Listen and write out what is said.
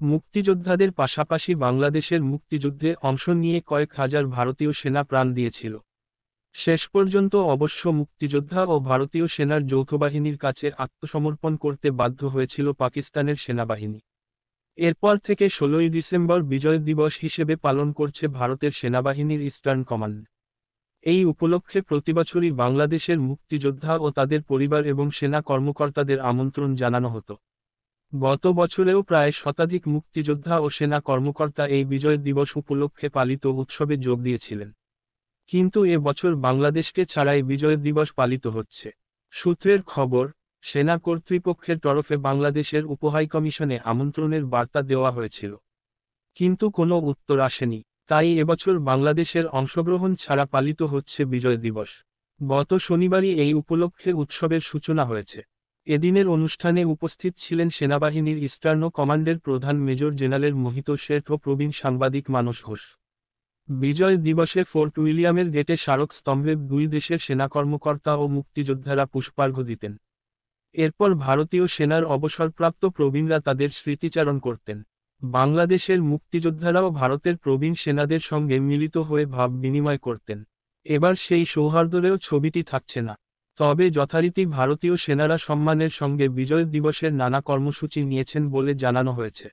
মুক্তিযোদ্ধাদের পাশাপাশি বাংলাদেশের মুক্তিযুদ্ধে অংশ নিয়ে কয়েক হাজার ভারতীয় সেনা প্রাণ দিয়েছিল। শেষ পর্যন্ত অবশ্য মুক্তিযোদ্ধা ও ভারতীয় সেনার যৌথবাহিনীর কাছে আত্মসমর্পণ করতে বাধ্য হয়েছিল পাকিস্তানের সেনাবাহিনী। এরপর থেকে ১৬ই ডিসেম্বর বিজয় দিবস হিসেবে পালন করছে ভারতের সেনাবাহিনীর ইস্টার্ন কমান্ড। এই উপলক্ষে প্রতিবছরই বাংলাদেশের মুক্তিযোদ্ধা ও তাদের পরিবার এবং সেনা কর্মকর্তাদের আমন্ত্রণ জানানো হতো। গত বছরেও প্রায় শতাধিক মুক্তিযোদ্ধা ও সেনা কর্মকর্তা এই বিজয় দিবস উপলক্ষে পালিত উৎসবে যোগ দিয়েছিলেন। কিন্তু এ বছর বাংলাদেশকে ছাড়াই বিজয় দিবস পালিত হচ্ছে। সূত্রের খবর, সেনা কর্তৃপক্ষের তরফে বাংলাদেশের উপহাইকমিশনে আমন্ত্রণের বার্তা দেওয়া হয়েছিল, কিন্তু কোনো উত্তর আসেনি। তাই এবছর বাংলাদেশের অংশগ্রহণ ছাড়া পালিত হচ্ছে বিজয় দিবস। গত শনিবারই এই উপলক্ষে উৎসবের সূচনা হয়েছে। এদিনের অনুষ্ঠানে উপস্থিত ছিলেন সেনাবাহিনীর ইস্টার্ন কমান্ডের প্রধান মেজর জেনারেল মোহিত শেঠ ও প্রবীণ সাংবাদিক মানস ঘোষ। বিজয় দিবসে ফোর্ট উইলিয়ামের গেটে স্মারক স্তম্ভে দুই দেশের সেনা কর্মকর্তা ও মুক্তিযোদ্ধারা পুষ্পার্ঘ্য দিতেন। এরপর ভারতীয় সেনার অবসরপ্রাপ্ত প্রবীণরা তাদের স্মৃতিচারণ করতেন। বাংলাদেশের মুক্তিযোদ্ধারাও ভারতের প্রবীণ সেনাদের সঙ্গে মিলিত হয়ে ভাব বিনিময় করতেন। এবার সেই সৌহার্দ্যেও ছবিটি থাকছে না। তবে যথারীতি ভারতীয় সেনারা সম্মানের সঙ্গে বিজয় দিবসের নানা কর্মসূচি নিয়েছেন বলে জানানো হয়েছে।